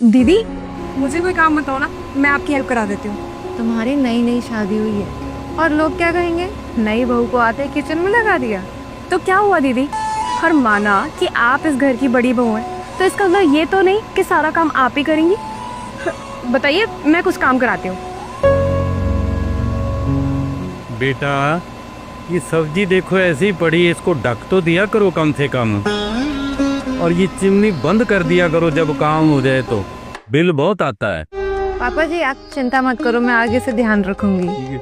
दीदी मुझे कोई काम बताओ ना, मैं आपकी हेल्प करा देती हूँ। तुम्हारी नई नई शादी हुई है और लोग क्या कहेंगे, नई बहू को आते किचन में लगा दिया। तो क्या हुआ दीदी, हर माना कि आप इस घर की बड़ी बहू हैं, तो इसका मतलब ये तो नहीं कि सारा काम आप ही करेंगी। बताइए, मैं कुछ काम कराती हूँ। बेटा ये सब्जी देखो ऐसी पड़ी, इसको ढक तो दिया करो कम से कम, और ये चिमनी बंद कर दिया करो जब काम हो जाए तो, बिल बहुत आता है। पापा जी आप चिंता मत करो, मैं आगे से ध्यान रखूंगी।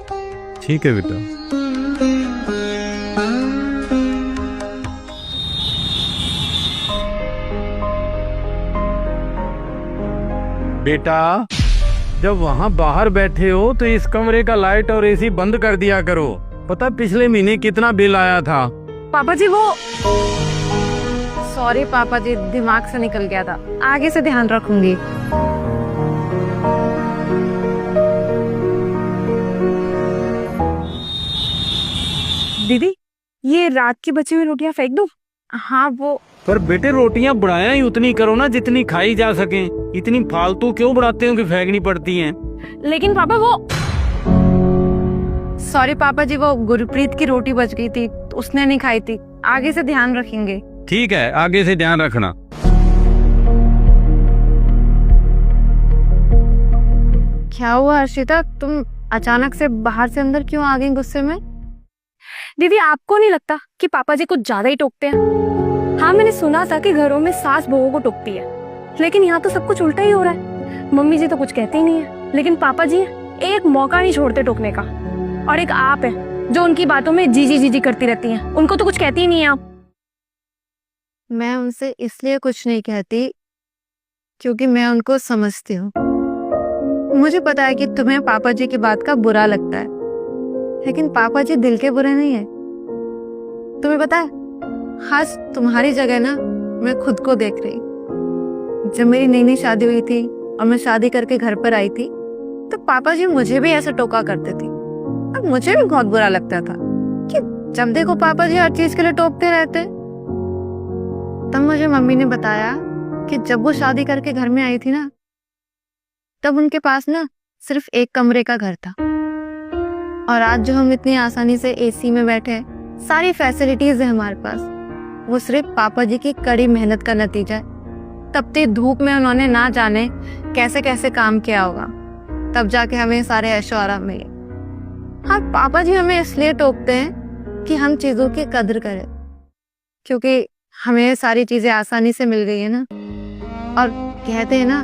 ठीक है बेटा। बेटा जब वहाँ बाहर बैठे हो तो इस कमरे का लाइट और एसी बंद कर दिया करो। पता पिछले महीने कितना बिल आया था? पापा जी वो सॉरी पापा जी, दिमाग से निकल गया था, आगे से ध्यान रखूंगी। दीदी ये रात की बची हुई रोटियां फेंक दो। हाँ वो पर बेटे रोटियां बढ़ाया ही उतनी करो ना जितनी खाई जा सके, इतनी फालतू क्यों बढ़ाते हो कि फेंकनी पड़ती हैं? लेकिन पापा वो सॉरी पापा जी, वो गुरप्रीत की रोटी बच गई थी तो उसने नहीं खाई थी, आगे से ध्यान रखेंगे। ठीक है, आगे से ध्यान रखना। क्या हुआ अर्शिता, तुम अचानक से बाहर से अंदर क्यों आ गई गुस्से में? दीदी आपको नहीं लगता कि पापा जी कुछ ज्यादा ही टोकते हैं? हाँ मैंने सुना था कि घरों में सास बहुओं को टोकती है, लेकिन यहाँ तो सब कुछ उल्टा ही हो रहा है। मम्मी जी तो कुछ कहते ही नहीं है, लेकिन पापा जी एक मौका नहीं छोड़ते टोकने का। और एक आप है जो उनकी बातों में जी जी जी जी करती रहती हैं, उनको तो कुछ कहती ही नहीं है आप। मैं उनसे इसलिए कुछ नहीं कहती क्योंकि मैं उनको समझती हूँ। मुझे पता है कि तुम्हें पापा जी की बात का बुरा लगता है, लेकिन पापा जी दिल के बुरे नहीं है। तुम्हें पता है, खास तुम्हारी जगह ना मैं खुद को देख रही। जब मेरी नई नई शादी हुई थी और मैं शादी करके घर पर आई थी तो पापा जी मुझे भी ऐसे टोका करते थे, और मुझे भी बहुत बुरा लगता था कि जब देखो पापा जी हर चीज के लिए टोकते रहते। तब मुझे मम्मी ने बताया कि जब वो शादी करके घर में आई थी ना, तब उनके पास ना सिर्फ एक कमरे का घर था, और आज जो हम इतनी आसानी से एसी में बैठे हैं, सारी फैसिलिटीज है हमारे पास, वो सिर्फ पापा जी की कड़ी मेहनत का नतीजा है। तपती धूप में उन्होंने ना जाने कैसे कैसे काम किया होगा, तब जाके हमें सारे ऐशो आराम मिले। हाँ पापा जी हमें इसलिए टोकते हैं कि हम चीजों की कदर करें, क्योंकि हमें सारी चीजें आसानी से मिल गई है ना। और कहते हैं ना